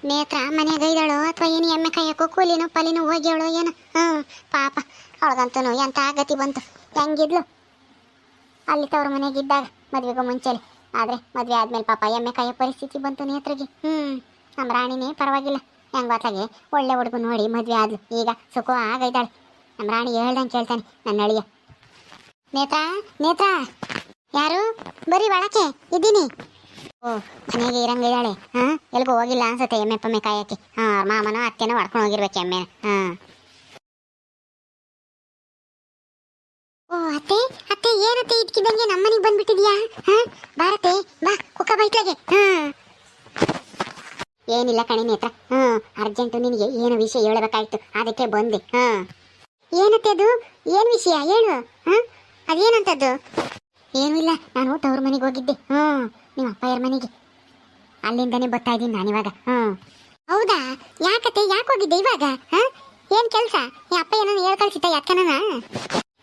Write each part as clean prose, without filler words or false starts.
ನೇತ್ರ ಮನೆಯಾಗ ಇದ್ದಾಳೋ ಅಥವಾ ಏನು ಎಮ್ಮೆ ಕಾಯಕ್ಕೋ ಕೂಲಿನೋ ಪಲಿನೋ ಹೋಗ್ಯಾಳೋ ಏನು. ಪಾಪ ಅವಳಗಂತೂ ಎಂಥ ಗತಿ ಬಂತು. ಹೆಂಗಿದ್ಲು ಅಲ್ಲಿ ತವ್ರ ಮನೆಯಾಗಿದ್ದಾಗ ಮದುವೆಗೂ ಮುಂಚೆಲಿ. ಆದರೆ ಮದುವೆ ಆದ್ಮೇಲೆ ಪಾಪ ಎಮ್ಮೆ ಕಾಯೋ ಪರಿಸ್ಥಿತಿ ಬಂತು ನೇತ್ರಗೆ. ನಮ್ಮ ರಾಣಿನೇ ಪರವಾಗಿಲ್ಲ, ಹೆಂಗೆ ಗೊತ್ತಾಗೆ ಒಳ್ಳೆ ಹುಡುಗ ನೋಡಿ ಮದುವೆ ಆದ್ಲು. ಈಗ ಸುಖ ಆಗೈತಾಳೆ. ನಮ್ಮ ರಾಣಿ ಹೇಳ್ದಂಗೆ ಕೇಳ್ತಾನೆ ನನ್ನ ಅಳಿಯ. ನೇತ್ರ ನೇತ್ರ, ಯಾರು? ಬರೀ ಒಳಕ್ಕೆ ಇದ್ದೀನಿ. ಓ, ಮನೆಗೆ ಇರಂಗಿದ್ದಾಳೆ. ಎಲ್ಗೂ ಹೋಗಿಲ್ಲ ಅನ್ಸುತ್ತೆ ಎಮ್ಮೆ ಪಮ್ಮೆ ಕಾಯಕ್ಕೆ. ಅವ್ರ ಮಾಮನೋ ಅತ್ತೆನೋ ಹೊಡ್ಕೊಂಡು ಹೋಗಿರ್ಬೇಕು ಎಮ್ಮೆ. ಓ ಅತ್ತೆ ಅತ್ತೆ, ಏನತ್ತೆ ಇದ್ಕಿದ್ದಂಗೆ ನಮ್ಮನಿಗೆ ಬಂದ್ಬಿಟ್ಟಿದ್ಯಾ? ಬಾರತ್ತೆ ಬಾ, ಕುಕ್ಕ ಬೈಟ್ಲಾಗೆ. ಏನಿಲ್ಲ ಕಣೆ ನೇತ್ರ, ಅರ್ಜೆಂಟು ನಿನಗೆ ಏನು ವಿಷಯ ಹೇಳಬೇಕಾಯ್ತು, ಅದಕ್ಕೆ ಬಂದೆ. ಏನತ್ತೆ ಅದು? ಏನು ವಿಷಯ ಹೇಳು. ಅದೇನಂತದ್ದು? ಏನೂ ಇಲ್ಲ, ನಾನು ತವ್ರ ಮನೆಗೆ ಹೋಗಿದ್ದೆ. ನಿಮ್ಮ ಅಪ್ಪಯ್ಯರ ಮನೆಗೆ. ಅಲ್ಲಿಂದನೇ ಬರ್ತಾ ಇದ್ದೀನಿ ನಾನಿವಾಗ. ಹೌದಾ? ಯಾಕತ್ತೆ, ಯಾಕೆ ಹೋಗಿದ್ದೆ ಇವಾಗ? ಏನು ಕೆಲಸ? ಈ ಅಪ್ಪಯ್ಯನ ಹೇಳ್ಕಳ್ಸಿತ್ತ ಯಾಕನ?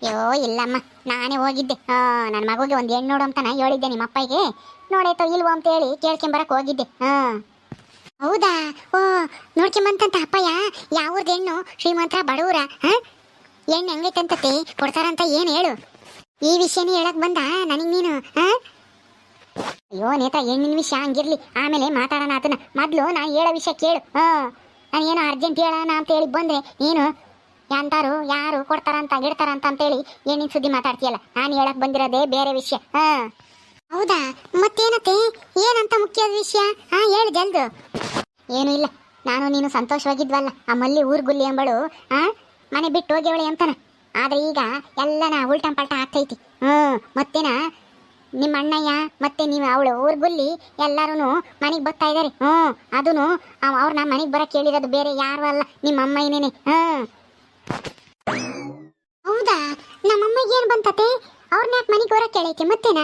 ಅಯ್ಯೋ ಇಲ್ಲಮ್ಮ, ನಾನೇ ಹೋಗಿದ್ದೆ. ನನ್ನ ಮಗುಗೆ ಒಂದು ಹೆಣ್ಣು ನೋಡು ಅಂತಾನ ಹೇಳಿದ್ದೆ ನಿಮ್ಮ ಅಪ್ಪಯ್ಯಗೆ. ನೋಡಾಯ್ತೋ ಇಲ್ವೋ ಅಂತ ಹೇಳಿ ಕೇಳ್ಕೊಂಬರಕ್ಕೆ ಹೋಗಿದ್ದೆ. ಹೌದಾ? ಓ, ನೋಡ್ಕೊಂಬಂತಂತ ಅಪ್ಪಯ್ಯ. ಯಾವ್ದು ಹೆಣ್ಣು? ಶ್ರೀಮಂತರ ಬಡವರ? ಹೆಣ್ಣು ಹೆಂಗೈತಂತತೆ ಕೊಡ್ತಾರಂತ ಏನು ಹೇಳು? ಈ ವಿಷಯನೇ ಹೇಳಕ್ ಬಂದ ನನಗೆ ನೀನು? ಅಯ್ಯೋ ನೇತ್ರ, ಹೆಣ್ಣಿನ ವಿಷಯ ಹಂಗಿರ್ಲಿ, ಆಮೇಲೆ ಮಾತಾಡೋಣ ಅದನ್ನ. ಮೊದಲು ನಾನು ಹೇಳೋ ವಿಷಯ ಕೇಳು. ನಾನು ಏನೋ ಅರ್ಜೆಂಟ್ ಹೇಳೋಣ ಅಂತ ಹೇಳಿ ಬಂದ್ರೆ ನೀನು ಎಂತಾರು ಯಾರು ಕೊಡ್ತಾರಂತ ಗಿಡ್ತಾರಂತ ಅಂತೇಳಿ ಹೆಣ್ಣಿನ ಸುದ್ದಿ ಮಾತಾಡ್ತೀಯಲ್ಲ. ನಾನು ಹೇಳಕ್ ಬಂದಿರೋದೇ ಬೇರೆ ವಿಷಯ. ಹೌದಾ? ಮತ್ತೇನತ್ತೆ, ಏನಂತ ಮುಖ್ಯವಾದ ವಿಷಯ? ಹೇಳು ಜಲ್ದು. ಏನೂ ಇಲ್ಲ, ನಾನು ನೀನು ಸಂತೋಷವಾಗಿದ್ವಲ್ಲ, ಆ ಮಲ್ಲಿ ಊರ್ಗುಲ್ಲಿ ಎಂಬಳು ಮನೆ ಬಿಟ್ಟು ಹೋಗ್ಯವಳೆ ಅಂತಾನ. ಆದ್ರೆ ಈಗ ಎಲ್ಲನ ಉಲ್ಟಂ ಪಲ್ಟ ಆಗ್ತೈತಿ. ಮತ್ತೇನ ನಿಮ್ಮ ಅಣ್ಣಯ್ಯ ಮತ್ತೆ ನೀವು ಅವಳು ಊರ್ಗುಲ್ಲಿ ಎಲ್ಲರೂ ಮನೆಗೆ ಬರ್ತಾ ಇದ್ದಾರೆ. ಅದೂ ಅವ್ರನ್ನ ಮನೆಗೆ ಬರಕ್ಕೆ ಕೇಳಿರೋದು ಬೇರೆ ಯಾರು ಅಲ್ಲ, ನಿಮ್ಮ ಅಮ್ಮಯ್ಯನೇನೆ. ಹೌದಾ? ನಮ್ಮಮ್ಮಗೆ ಏನು ಬಂತತೆ? ಅವ್ರನ್ನ ಯಾಕೆ ಮನೆಗೆ ಬರಕ್ಕೆ ಕೇಳೈತೆ ಮತ್ತೇನ?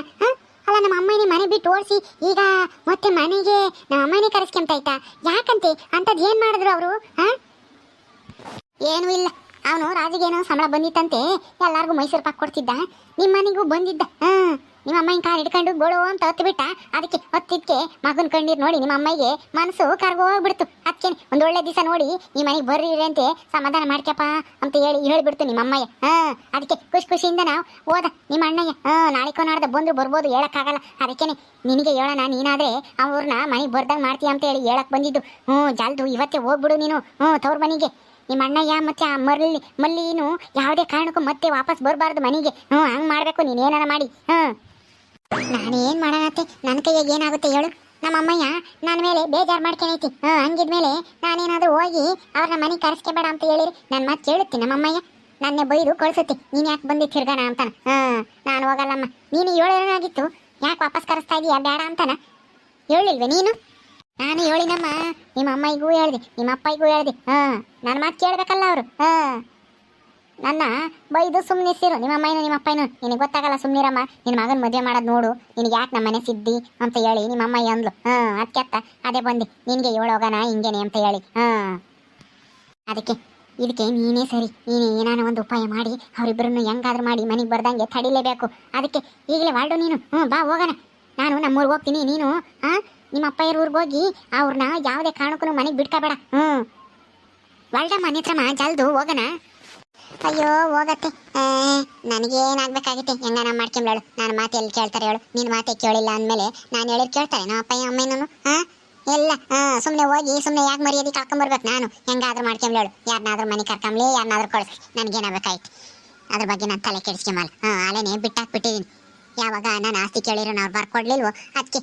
ಅಲ್ಲ, ನಮ್ಮ ಅಮ್ಮನೇ ಮನೆ ಬಿಟ್ಟು ಓಡಿಸಿ ಈಗ ಮತ್ತೆ ಮನೆಗೆ ನಮ್ಮ ಅಮ್ಮನೇ ಕರೆಸ್ಕೊಂತಾಯ್ತಾ? ಯಾಕಂತೆ ಅಂಥದ್ದು ಏನು ಮಾಡಿದ್ರು ಅವರು? ಏನೂ ಇಲ್ಲ, ಅವನು ರಾಜಿಗೇನೋ ಸಂಬಳ ಬಂದಿತ್ತಂತೆ, ಎಲ್ಲಾರ್ಗು ಮೈಸೂರು ಪಾಕ್ ಕೊಡ್ತಿದ್ದ. ನಿಮ್ಮ ಮನೆಗೂ ಬಂದಿದ್ದ. ನಿಮ್ಮ ಅಮ್ಮನ ಕಾರ್ ಹಿಡ್ಕೊಂಡು ಗೋಳು ಅಂತ ಹತ್ತಿಬಿಟ್ಟ. ಅದಕ್ಕೆ ಹತ್ತಿದ್ಕೆ ಮಗನ ಕಣ್ಣೀರು ನೋಡಿ ನಿಮ್ಮ ಅಮ್ಮಗೆ ಮನಸ್ಸು ಕರ್ಗೋಗ್ಬಿಡ್ತು. ಅದಕ್ಕೆ ಒಂದು ಒಳ್ಳೆ ದಿವಸ ನೋಡಿ ಈ ಮನೆಗೆ ಬರ್ರಿ ಅಂತೆ ಸಮಾಧಾನ ಮಾಡ್ಕ್ಯಪ್ಪ ಅಂತ ಹೇಳಿಬಿಡ್ತು ನಿಮ್ಮ ಅಮ್ಮಯ್ಯ. ಅದಕ್ಕೆ ಖುಷಿಯಿಂದ ನಾವು ಹೋದ ನಿಮ್ಮ ಅಣ್ಣಯ್ಯ. ನಾಳೆಕೋ ನಾಡ್ದ ಬಂದ್ರು ಬರ್ಬೋದು, ಹೇಳಕ್ಕಾಗಲ್ಲ. ಅದಕ್ಕೇನೆ ನಿನಗೆ ಹೇಳೋಣ, ನೀನಾದ್ರೆ ಅವ್ರನ್ನ ಮನೆಗೆ ಬರ್ದಂಗೆ ಮಾಡ್ತೀಯ ಅಂತ ಹೇಳಿ ಹೇಳಕ್ ಬಂದಿದ್ದು. ಜಲ್ದು ಇವತ್ತೇ ಹೋಗ್ಬಿಡು ನೀನು ತವ್ರ ಮನೆಗೆ. ನಿಮ್ಮ ಅಣ್ಣಯ್ಯ ಮತ್ತೆ ಆ ಮಲ್ಲಿನು ಯಾವುದೇ ಕಾರಣಕ್ಕೂ ಮತ್ತೆ ವಾಪಸ್ ಬರಬಾರ್ದು ಮನೆಗೆ. ಹಂಗೆ ಮಾಡಬೇಕು ನೀನೇನಾರ ಮಾಡಿ. ನಾನೇನು ಮಾಡೋಣತ್ತೆ, ನನ್ನ ಕೈಯಾಗ ಏನಾಗುತ್ತೆ ಹೇಳು? ನಮ್ಮ ಅಮ್ಮಯ್ಯ ನನ್ನ ಮೇಲೆ ಬೇಜಾರು ಮಾಡ್ಕೊಂಡೈತಿ. ಹಂಗಿದ್ಮೇಲೆ ನಾನೇನಾದರೂ ಹೋಗಿ ಅವ್ರನ್ನ ಮನೆಗೆ ಕರೆಸ್ಕೋಬೇಡ ಅಂತ ಹೇಳಿರಿ ನನ್ನ ಮಾತು ಕೇಳುತ್ತೆ ನಮ್ಮ ಅಮ್ಮಯ್ಯ. ನನ್ನೇ ಬೈದು ಕಳಿಸುತ್ತೆ, ನೀನು ಯಾಕೆ ಬಂದು ತಿರ್ಗಾನ ಅಂತಾನ. ನಾನು ಹೋಗಲ್ಲಮ್ಮ, ನೀನು ಹೇಳೋನಾಗಿತ್ತು, ಯಾಕೆ ವಾಪಸ್ ಕರೆಸ್ತಾ ಇದೀಯಾ ಬೇಡ ಅಂತಾನ ಹೇಳಿಲ್ವೇ ನೀನು? ನಾನು ಹೇಳಿನಮ್ಮ, ನಿಮ್ಮ ಅಮ್ಮಯ್ಯಗೂ ಹೇಳಿದೆ, ನಿಮ್ಮ ಅಪ್ಪಯ್ಯಗೂ ಹೇಳಿದೆ. ನನ್ನ ಮಾತು ಕೇಳಬೇಕಲ್ಲ ಅವರು. ನನ್ನ ಬೈದು ಸುಮ್ಮನಿಸಿರು ನಿಮ್ಮ ಅಮ್ಮಯ್ಯನು ನಿಮ್ಮ ಅಪ್ಪಯ್ಯನು. ನಿನಗೆ ಗೊತ್ತಾಗಲ್ಲ, ಸುಮ್ಮನಿರಮ್ಮ, ನಿನ್ನ ಮಗನ ಮದುವೆ ಮಾಡೋದು ನೋಡು, ನಿನಗೆ ಯಾಕೆ ನಮ್ಮ ಮನೆ ಸಿದ್ದಿ ಅಂತ ಹೇಳಿ ನಿಮ್ಮ ಅಮ್ಮಯ್ಯ ಅಂದ್ಲು. ಅದಕ್ಕೆ ಅದೇ ಬಂದು ನಿನಗೆ ಹೇಳೋಗೋಣ ಹಿಂಗೇನೆ ಅಂತ ಹೇಳಿ. ಇದಕ್ಕೆ ನೀನೇ ಸರಿ, ನೀನು ಏನಾನ ಒಂದು ಉಪಾಯ ಮಾಡಿ ಅವರಿಬ್ಬರನ್ನು ಹೆಂಗಾದ್ರೂ ಮಾಡಿ ಮನೆಗೆ ಬರ್ದಂಗೆ ತಡಿಲೇಬೇಕು. ಅದಕ್ಕೆ ಈಗಲೇ ವಾಲ್ಡು ನೀನು ಬಾ ಹೋಗೋಣ. ನಾನು ನಮ್ಮೂರಿಗೆ ಹೋಗ್ತೀನಿ, ನೀನು ನಿಮ್ಮ ಅಪ್ಪಯ್ಯರ ಊರಿಗೆ ಹೋಗಿ ಅವ್ರನ್ನ ಯಾವುದೇ ಕಾರಣಕ್ಕೂ ಮನೆಗೆ ಬಿಡ್ಕೋಬೇಡ. ವಾಲ್ಡಮ್ಮ ನೇತ್ರಮ್ಮ, ಜಲ್ದು ಹೋಗೋಣ. ಅಯ್ಯೋ ಹೋಗತ್ತೆ, ನನಗೇನಾಗಬೇಕಾಗುತ್ತೆ, ಹೆಂಗಾನ ಮಾಡ್ಕೊಂಬೇಳು. ನಾನು ಮಾತು ಎಲ್ಲಿ ಕೇಳ್ತಾರೆ ಹೇಳು? ನಿನ್ನ ಮಾತೇ ಕೇಳಿಲ್ಲ ಅಂದಮೇಲೆ ನಾನು ಹೇಳಿದ್ ಕೇಳ್ತಾರೆ ನಮ್ಮ ಅಪ್ಪಯ್ಯ ಅಮ್ಮನೂ? ಎಲ್ಲ ಸುಮ್ಮನೆ ಹೋಗಿ ಸುಮ್ಮನೆ ಯಾಕೆ ಮರ್ಯಾದೆ ಕರ್ಕೊಂಬರ್ಬೇಕು? ನಾನು ಹೆಂಗಾದ್ರೂ ಮಾಡ್ಕೊಂಬೇಳು, ಯಾರನ್ನಾದ್ರೂ ಮನೆ ಕರ್ಕೊಂಬ್ಲಿ, ಯಾರನ್ನಾದ್ರೂ ಕಳಿಸ್ಲಿ, ನನಗೇನಾಗಬೇಕಾಯ್ತು ಅದ್ರ ಬಗ್ಗೆ ನಾನು ತಲೆ ಕೆಡಿಸ್ಕೊಂಬಲ್ಲ. ಅಲ್ಲೇನೆ ಬಿಟ್ಟಾಕ್ಬಿಟ್ಟಿದ್ದೀನಿ. ಯಾವಾಗ ನಾನು ಆಸ್ತಿ ಕೇಳಿರೋ ಅವ್ರು ಬರ್ಕೊಡ್ಲಿಲ್ವೋ ಅದಕ್ಕೆ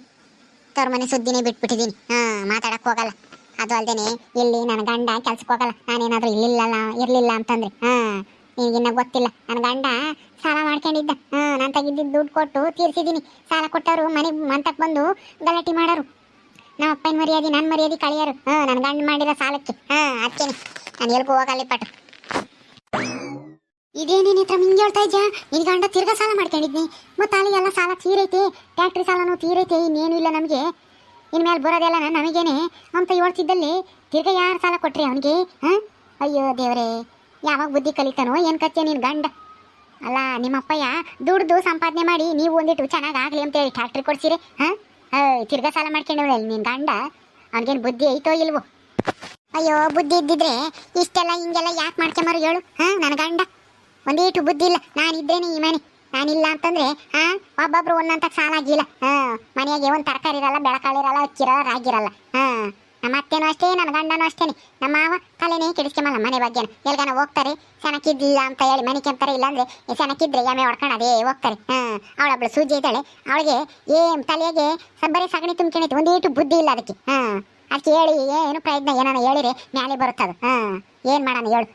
ತವ್ರ ಮನೆ ಸುದ್ದಿನೇ ಬಿಟ್ಬಿಟ್ಟಿದ್ದೀನಿ. ಮಾತಾಡಕ್ಕೆ ಹೋಗಲ್ಲ. ಅದು ಅಲ್ದೇನೆ ಇಲ್ಲಿ ನನ್ನ ಗಂಡ ಕೆಲ್ಸಕ್ಕೆ ಹೋಗಲ್ಲ. ನಾನೇನಾದರೂ ಇರಲಿಲ್ಲ ಅಂತಂದ್ರೆ ನಿನಗಿನ್ನ ಗೊತ್ತಿಲ್ಲ, ನನ್ನ ಗಂಡ ಸಾಲ ಮಾಡ್ಕೊಂಡಿದ್ದ. ನಾನು ತೆಗಿದ್ದಿದ್ದು ದುಡ್ಡು ಕೊಟ್ಟು ತೀರಿಸಿದ್ದೀನಿ. ಸಾಲ ಕೊಟ್ಟವರು ಮನೆಗೆ ಮಂತಕ್ಕೆ ಬಂದು ಗಲಾಟೆ ಮಾಡೋರು. ನಮ್ಮ ಅಪ್ಪನ ಮರ್ಯಾದೆ ನನ್ನ ಮರ್ಯಾದೆ ಕಳಿಯೋರು ನನ್ನ ಗಂಡ ಮಾಡಿರೋ ಸಾಲಕ್ಕೆ. ಅದಕ್ಕೇನೆ ನಾನು ಎಲ್ಗೂ ಹೋಗಲ್ಲ ಪಟ್ಟು. ಇದೇನೇನು ಹತ್ರ ಹಿಂಗೆ ಹೇಳ್ತಾ ಇದ್ಯಾ? ನಿನ್ನ ಗಂಡ ತಿರ್ಗಾ ಸಾಲ ಮಾಡ್ಕೊಂಡಿದ್ನಿ, ಮತ್ತು ಅಲ್ಲಿಗೆಲ್ಲ ಸಾಲ ತೀರೈತೆ, ಟ್ಯಾಕ್ಟ್ರಿ ಸಾಲನೂ ತೀರೈತೆ, ಇನ್ನೇನು ಇಲ್ಲ ನಮಗೆ, ಇನ್ಮೇಲೆ ಬರೋದೆಲ್ಲ ನಮಗೇನೆ ಅಂತ ಹೇಳ್ತಿದ್ದಲ್ಲಿ ತಿರ್ಗಾ ಯಾರು ಸಾಲ ಕೊಟ್ರಿ ಅವನಿಗೆ? ಅಯ್ಯೋ ದೇವರೇ, ಯಾವಾಗ ಬುದ್ಧಿ ಕಲಿತಾನೋ ಏನು ಕಚ್ಚೆ ನಿನ್ನ ಗಂಡ. ಅಲ್ಲ, ನಿಮ್ಮಪ್ಪಯ್ಯ ದುಡ್ದು ಸಂಪಾದನೆ ಮಾಡಿ ನೀವು ಒಂದಿಟ್ಟು ಚೆನ್ನಾಗಿ ಆಗಲಿ ಅಂತೇಳಿ ಟ್ಯಾಕ್ಟ್ರಿ ಕೊಡ್ಸಿರಿ. ತಿರ್ಗಾ ಸಾಲ ಮಾಡ್ಕೊಂಡವಳೆ ನಿನ್ನ ಗಂಡ. ಅವ್ನಿಗೇನು ಬುದ್ಧಿ ಐತೋ ಇಲ್ವೋ? ಅಯ್ಯೋ ಬುದ್ಧಿ ಇದ್ದಿದ್ರೆ ಇಷ್ಟೆಲ್ಲ ಹಿಂಗೆಲ್ಲ ಯಾಕೆ ಮಾಡ್ಕೊಂಬರು ಹೇಳು ನನ್ನ ಗಂಡ ಒಂದೇಟು ಬುದ್ಧಿ ಇಲ್ಲ. ನಾನಿದ್ದೇನೆ ಈ ಮನೆ, ನಾನಿಲ್ಲ ಅಂತಂದ್ರೆ ಒಬ್ಬೊಬ್ರು ಒಂದಂತ ಸಾಲ ಆಗಿಲ್ಲ. ಮನೆಯಾಗೆ ಒಂದು ತರಕಾರಿ ಇರಲ್ಲ, ಬೆಳಕಾಳಿರಲ್ಲ, ಅಕ್ಕಿರಲ್ಲ, ರಾಗಿರಲ್ಲ. ನಮ್ಮ ಅತ್ತೇನೂ ಅಷ್ಟೇ, ನನ್ನ ಗಂಡನೂ ಅಷ್ಟೇನೆ. ನಮ್ಮ ಮಾವ ತಲೆನೇ ಕೆಡಿಸ್ಕೊಂಬಲ್ಲ ಮನೆ ಬಗ್ಗೆನ. ಎಲ್ಗಾನ ಹೋಗ್ತಾರೆ ಸೆನಕಿದ್ದಿಲ್ಲ ಅಂತ ಹೇಳಿ ಮನೆ ಕೆಂತಾರೆ, ಇಲ್ಲಾಂದ್ರೆ ಸೆನಕಿದ್ರೆ ಎಮ್ಮೆ ಹೊಡ್ಕೊಂಡು ಅದೇ ಹೋಗ್ತಾರೆ. ಅವಳೊಬ್ಳು ಸೂಜಿ ಇದ್ದಾಳೆ, ಅವಳಿಗೆ ತಲೆಗೆ ಬರೀ ಸಗಣಿ ತುಂಬ್ಕೊಂಡಿತ್ತು, ಒಂದೇಟು ಬುದ್ಧಿ ಇಲ್ಲ ಅದಕ್ಕೆ. ಅದಕ್ಕೆ ಹೇಳಿ ಏನು ಪ್ರಯತ್ನ, ಏನಾನ ಹೇಳಿದ್ರೆ ಮ್ಯಾಲೆ ಬರುತ್ತದು. ಏನು ಮಾಡೋಣ ಹೇಳು.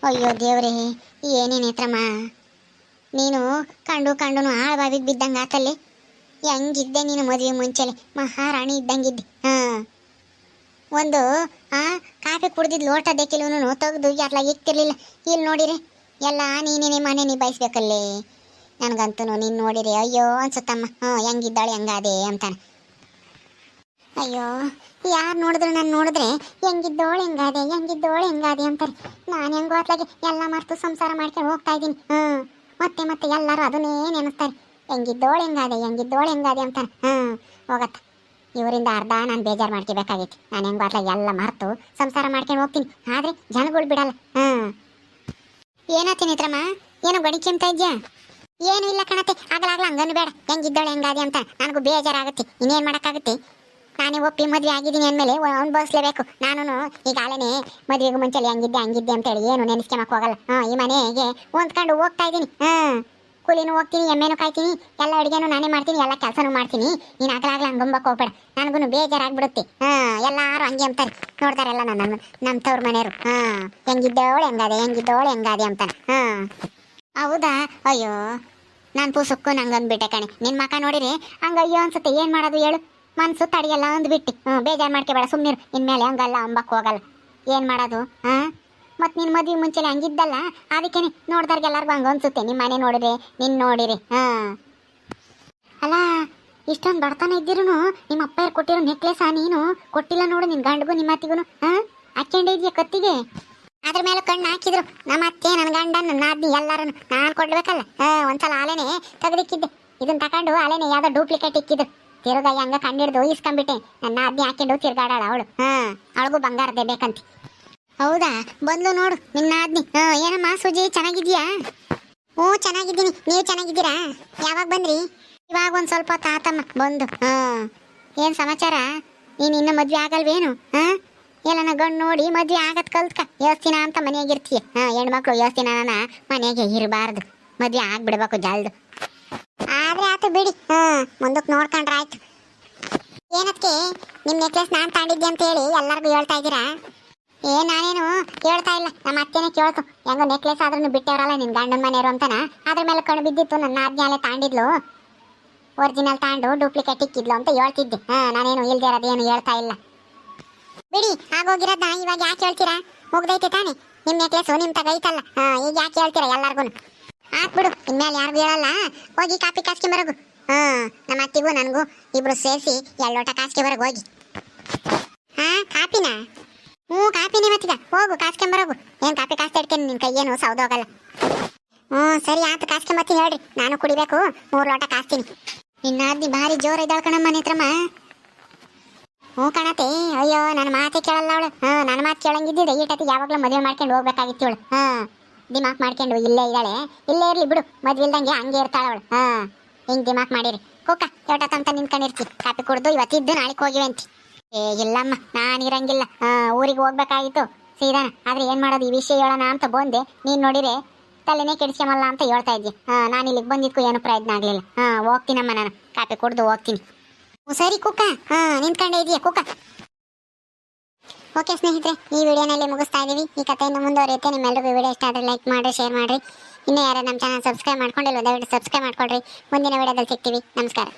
ಅಯ್ಯೋ ದೇವ್ರೇ, ಏನೇನೇತ್ರಮ್ಮ ನೀನು ಕಂಡು ಕಂಡುನು ಆಳಬಾವಿಗೆ ಬಿದ್ದಂಗೆ ಆತಲ್ಲಿ. ಹೆಂಗಿದ್ದೆ ನೀನು ಮದುವೆ ಮುಂಚೆಲೆ ಮಹಾರಾಣಿ ಇದ್ದಂಗಿದ್ದೆ. ಒಂದು ಕಾಫಿ ಕುಡ್ದಿದ್ದು ಲೋಟ ದೇಕಿಲ್ವನು ತೆಗೆದು ಎಲ್ಲ ಇಕ್ತಿರ್ಲಿಲ್ಲ. ಇಲ್ಲಿ ನೋಡಿರಿ ಎಲ್ಲ ನೀನೇ ಮನೆ ನಿಭಾಯಿಸ್ಬೇಕಲ್ಲೇ. ನನಗಂತೂ ನೀನು ನೋಡಿರಿ ಅಯ್ಯೋ ಅನ್ಸುತ್ತಮ್ಮ. ಹೆಂಗಿದ್ದಾಳೆ ಹೆಂಗಾದೆ ಅಂತಾನೆ. ಅಯ್ಯೋ ಯಾರು ನೋಡಿದ್ರು ನಾನು ನೋಡಿದ್ರೆ ಹೆಂಗಿದ್ದೋಳು ಹೆಂಗಾದೆ ಅಂತಾರೆ. ನಾನು ಹೆಂಗೋ ಅತ್ಲಾಗೆ ಎಲ್ಲ ಮರ್ತು ಸಂಸಾರ ಮಾಡ್ಕೊಂಡು ಹೋಗ್ತಾ ಇದ್ದೀನಿ. ಮತ್ತೆ ಮತ್ತೆ ಎಲ್ಲರೂ ಅದನ್ನೇ ನೆನೆಸ್ತಾರೆ, ಹೆಂಗಿದ್ದೋಳು ಹೆಂಗಾದೆ ಅಂತಾನೆ. ಹೋಗತ್ತ ಇವರಿಂದ ಅರ್ಧ ನಾನು ಬೇಜಾರು ಮಾಡ್ಕೋಬೇಕಾಗಿತ್ತು. ನಾನು ಹೆಂಗೋ ಅತ್ಲಾಗೆ ಎಲ್ಲ ಮರ್ತು ಸಂಸಾರ ಮಾಡ್ಕೊಂಡು ಹೋಗ್ತೀನಿ. ಆದರೆ ಜನಗಳು ಬಿಡಲ್ಲ. ಏನಾಗ್ತೀನಿ ಮಿತ್ರಮ್ಮ, ಏನೋ ಗಡಿಕೆಂತ ಇದ್ಯಾ? ಏನು ಇಲ್ಲ ಕಣತೆ, ಆಗಲಾಗ್ಲ ಹಂಗನ್ನು ಬೇಡ. ಹೆಂಗಿದ್ದೋಳು ಹೆಂಗಾದೆ ಅಂತ ನನಗೂ ಬೇಜಾರಾಗುತ್ತೆ. ಇನ್ನೇನು ಮಾಡೋಕ್ಕಾಗುತ್ತೆ? ನಾನೇ ಒಪ್ಪಿ ಮದುವೆ ಆಗಿದ್ದೀನಿ ಅಂದಮೇಲೆ ಅವ್ನು ಬಯಸ್ಲೇಬೇಕು. ನಾನು ಈಗಾಗಲೇ ಮದುವೆಗೆ ಮುಂಚೆಲಿ ಹಂಗಿದ್ದೆ ಅಂತೇಳಿ ಏನು ನೆನೆಸ್ಕೊಂಬಕ್ಕೆ ಹೋಗಲ್ಲ. ಈ ಮನೆಗೆ ಹೊಂದ್ಕೊಂಡು ಹೋಗ್ತಾ ಇದ್ದೀನಿ. ಕೂಲಿನೂ ಹೋಗ್ತೀನಿ, ಎಮ್ಮೆನೂ ಕಾಯ್ತೀನಿ, ಎಲ್ಲ ಅಡುಗೆನೂ ನಾನೇ ಮಾಡ್ತೀನಿ, ಎಲ್ಲ ಕೆಲಸನೂ ಮಾಡ್ತೀನಿ. ನೀನು ಆಗಲಾಗ್ಲ ಹಂಗಂಬಕ್ಕೆ ಹೋಗ್ಬೇಡ, ನನಗೂ ಬೇಜಾರಾಗ್ಬಿಡುತ್ತೆ. ಎಲ್ಲರೂ ಹಂಗೆ ಅಂತಾರೆ, ನೋಡ್ತಾರೆಲ್ಲ ನಮ್ಮ ತವ್ರ ಮನೆಯವರು. ಹೆಂಗಿದ್ದೋಳು ಹೆಂಗಾದೆ ಅಂತಾನೆ. ಹೌದಾ? ಅಯ್ಯೋ ನಾನು ಪೂಸಕ್ಕೂ ನಂಗೆ ಅಂದ್ಬಿಟ್ಟೆ ಕಣೆ. ನಿನ್ನ ಮಕ ನೋಡಿರಿ ಹಂಗೆ ಅಯ್ಯೋ ಅನ್ಸುತ್ತೆ. ಏನು ಮಾಡೋದು ಹೇಳು, ಮನ್ಸು ತಡಿಯಲ್ಲ ಅಂದ್ಬಿಟ್ಟು. ಬೇಜಾರು ಮಾಡ್ಕೋಬೇಡ, ಸುಮ್ಮನಿರು. ಇನ್ಮೇಲೆ ಹಂಗಲ್ಲ ಅಂಬಕ್ಕೆ ಹೋಗಲ್ಲ. ಏನು ಮಾಡೋದು? ಮತ್ತು ನಿನ್ನ ಮದುವೆ ಮುಂಚೆಲೆ ಹಂಗಿದ್ದಲ್ಲ, ಅದಕ್ಕೆ ನೋಡ್ದಾರ್ಗೆಲ್ಲರಿಗೂ ಹಂಗೆ ಅನ್ಸುತ್ತೆ. ನಿಮ್ಮ ಮನೆ ನೋಡಿರಿ, ನಿನ್ನ ನೋಡಿರಿ. ಅಲ್ಲ ಇಷ್ಟೊಂದು ಬಡತನ ಇದ್ದಿರೂ ನಿಮ್ಮ ಅಪ್ಪ ಕೊಟ್ಟಿರೋ ನೆಕ್ಲೆಸ ನೀನು ಕೊಟ್ಟಿಲ್ಲ ನೋಡು. ನಿನ್ನ ಗಂಡಗೂ ನಿಮ್ಮ ಅತ್ತಿಗೂ ಹಾಕ್ಕೊಂಡೇ ಇದೆಯಾ ಕತ್ತಿಗೆ? ಅದ್ರ ಮೇಲೆ ಕಣ್ಣು ಹಾಕಿದ್ರು ನಮ್ಮ ಅತ್ತೆ, ನನ್ನ ಗಂಡ, ನನ್ನ ನಾದ್ನಿ ಎಲ್ಲರೂ. ನಾನು ಕೊಡ್ಬೇಕಲ್ಲ. ಒಂದ್ಸಲ ಆಲೆನೆ ತೆಗೆದಿಕ್ಕಿದ್ದೆ, ಇದನ್ನ ತಗೊಂಡು ಆಲೆನೆ ಯಾವುದೋ ಡೂಪ್ಲಿಕೇಟ್ ಇಕ್ಕಿದ್ರು. ತಿರುಗಾ ಹಂಗ ಕಂಡಿಡ್ದು ಇಸ್ಕೊಂಡ್ಬಿಟ್ಟೆ. ನನ್ನ ಅದ್ನಿ ಹಾಕೊಂಡು ತಿರ್ಗಾಡಾಳ ಅವಳು. ಅವಳಿಗೂ ಬಂಗಾರದೇ ಬೇಕಂತ. ಹೌದಾ? ಬಂದ್ಲು ನೋಡು ನಿನ್ನ ಅದ್ನಿ. ಏನಮ್ಮ ಸೂಜಿ, ಚೆನ್ನಾಗಿದ್ಯಾ? ಹ್ಞೂ ಚೆನ್ನಾಗಿದ್ದೀನಿ, ನೀವು ಚೆನ್ನಾಗಿದ್ದೀರಾ? ಯಾವಾಗ ಬಂದ್ರಿ? ಇವಾಗ ಒಂದು ಸ್ವಲ್ಪ ತಾತಮ್ಮ ಬಂದು. ಏನು ಸಮಾಚಾರ? ನೀನು ಇನ್ನೂ ಮದ್ವೆ ಆಗಲ್ವೇನು? ಎಲ್ಲನ ಗಂಡು ನೋಡಿ ಮದ್ವೆ ಆಗತ್ ಕಲ್ತ್ಕ. ಯೋಸ್ತಿನ ಅಂತ ಮನೆಯಾಗಿರ್ತೀಯ. ಹೆಣ್ಮಕ್ಳು ಯೋಸ್ತಿನ ಮನೆಗೆ ಇರಬಾರ್ದು, ಮದ್ವೆ ಆಗ್ಬಿಡ್ಬೇಕು ಜಲ್ದು. ಆದ್ರೆ ಆತು ಬಿಡಿ, ಮುಂದಕ್ಕೆ ನೋಡ್ಕೊಂಡ್ರೆ ಆಯ್ತು. ಏನಕ್ಕೆ ನಿಮ್ಮ ನೆಕ್ಲೆಸ್ ನಾನು ತಾಂಡಿದ್ದೆ ಅಂತ ಹೇಳಿ ಎಲ್ಲರಿಗೂ ಹೇಳ್ತಾ ಇದ್ದೀರಾ? ನಾನೇನು ಹೇಳ್ತಾ ಇಲ್ಲ, ನಮ್ಮ ಅತ್ತೆನೇ ಕೇಳ್ತು. ಹೆಂಗೋ ನೆಕ್ಲೆಸ್ ಆದ್ರೂ ಬಿಟ್ಟವ್ರಲ್ಲ ನಿನ್ನ ಗಂಡನ ಮನೆಯವರು ಅಂತಾನ. ಅದ್ರ ಮೇಲೆ ಕಣ್ಣು ಬಿದ್ದಿತ್ತು. ನನ್ನ ಆಜ್ಞಾಲೆ ತಾಂಡಿದ್ಲು, ಒರಿಜಿನಲ್ ತಾಂಡು ಡೂಪ್ಲಿಕೇಟ್ ಇಕ್ಕಿದ್ಲು ಅಂತ ಹೇಳ್ತಿದ್ದೆ. ನಾನೇನು ಇಲ್ದೇ ಇರೋದೇನು ಹೇಳ್ತಾ ಇಲ್ಲ ಬಿಡಿ. ಆಗೋಗಿರೋದ ಇವಾಗ ಯಾಕೆ ಹೇಳ್ತೀರಾ? ಮುಗ್ದೈತೆ ತಾನೆ ನಿಮ್ಮ ನೆಕ್ಲೆಸು, ನಿಮ್ಮ ತಗೈತಲ್ಲ. ಈಗ ಯಾಕೆ ಹೇಳ್ತೀರಾ ಎಲ್ಲರಿಗೂ? ಹಾಕ್ಬಿಡು, ಇನ್ಮೇಲೆ ಯಾರಿಗೂ ಹೇಳಲ್ಲ. ಹೋಗಿ ಕಾಪಿ ಕಾಸ್ಕೊಂಬರೋಗು. ನಮ್ಮ ಅತ್ತಿಗೂ ನನಗೂ ಇಬ್ರು ಸೇರಿಸಿ 2 ಲೋಟ ಕಾಸ್ಕೊಂಬರೋಗು ಹೋಗಿ. ಕಾಪಿನಾ? ಕಾಪಿನೇ ಮತ್ತೀಗ ಹೋಗು ಕಾಸ್ಕೊಂಬರೋಗು. ಏನು ಕಾಪಿ ಕಾಸ್ತಾ ಇಡ್ತೇನೆ, ನಿನ್ನ ಕೈಯೇನು ಸೌದೋಗಲ್ಲ. ಸರಿ ಆತು, ಕಾಸ್ಕೊಂಬತ್ತೀನಿ ಹೇಳ್ರಿ. ನಾನು ಕುಡಿಬೇಕು, 3 ಲೋಟ ಕಾಸ್ತೀನಿ. ನಿನ್ನ ಅದ್ನಿ ಭಾರಿ ಜೋರ ಇದ್ದಾಳ ಕಣಮ್ಮ ನೇತ್ರಮ್ಮ. ಕಣತೆ. ಅಯ್ಯೋ ನನ್ನ ಮಾತೆ ಕೇಳಲ್ಲ ಅವಳು. ನನ್ನ ಮಾತು ಕೇಳಂಗಿದ್ದಿದೆ ಈಟತಿ ಯಾವಾಗಲೂ ಮದುವೆ ಮಾಡ್ಕೊಂಡು ಹೋಗ್ಬೇಕಾಗಿತ್ತು ಇವಳು. ದಿಮಾಕ್ ಮಾಡ್ಕೊಂಡು ಇಲ್ಲೇ ಇದ್ದಾಳೆ. ಇಲ್ಲೇ ಇರ್ಲಿ ಬಿಡು, ಮದ್ವೆ ಇಲ್ದಂಗೆ ಹಂಗೆ ಇರ್ತಾಳ ಅವಳು. ಹಿಂಗೆ ದಿಮಾಕ್ ಮಾಡಿರಿ ಕುಕ್ಕ ಎಷ್ಟಂತ ನಿಂತ್ಕೊಂಡಿರ್ತಿ. ಕಾಪಿ ಕುಡ್ದು ಇವತ್ತಿದ್ದು ನಾಳೆಗೆ ಹೋಗಿವೆ ಅಂತಿ. ಇಲ್ಲಮ್ಮ, ನಾನಿರಂಗಿಲ್ಲ. ಊರಿಗೆ ಹೋಗ್ಬೇಕಾಗಿತ್ತು ಸೀದಾನ. ಆದ್ರೆ ಏನು ಮಾಡೋದು, ಈ ವಿಷಯ ಹೇಳೋಣ ಅಂತ ಬಂದೆ. ನೀನು ನೋಡಿರೆ ತಲೆನೇ ಕೆಡಿಸ್ಕೊಂಬಲ್ಲ ಅಂತ ಹೇಳ್ತಾ ಇದ್ದೆ. ನಾನು ಇಲ್ಲಿಗೆ ಬಂದಿದ್ದಕ್ಕೂ ಏನು ಪ್ರಯತ್ನ ಆಗಲಿಲ್ಲ. ಹೋಗ್ತೀನಮ್ಮ, ನಾನು ಕಾಪಿ ಕುಡ್ದು ಹೋಗ್ತೀನಿ. ಸರಿ ಕುಕ್ಕ, ನಿಂತ್ಕೊಂಡೇ ಇದೆಯಾ ಕುಕ್ಕ? ಓಕೆ ಸ್ನೇಹಿತರೆ, ಈ ವಿಡಿಯೋನಲ್ಲಿ ಮುಗಿಸ್ತಾ ಇದ್ದೀವಿ. ಈ ಕಥೆಯನ್ನು ಮುಂದುವರಿಯುತ್ತೆ. ನಿಮ್ಮೆಲ್ಲರಿಗೂ ವಿಡಿಯೋ ಇಷ್ಟ ಆದರೆ ಲೈಕ್ ಮಾಡಿ, ಶೇರ್ ಮಾಡಿರಿ. ಇನ್ನೂ ಯಾರು ನಮ್ಮ ಚಾನಲ್ ಸಬ್ಸ್ಕ್ರೈಬ್ ಮಾಡ್ಕೊಂಡಿಲ್ಲ ದಯವಿಟ್ಟು ಸಬ್ಸ್ಕ್ರೈಬ್ ಮಾಡ್ಕೊಳ್ರಿ. ಮುಂದಿನ ವಿಡಿಯೋದಲ್ಲಿ ಸಿಗ್ತೀವಿ. ನಮಸ್ಕಾರ.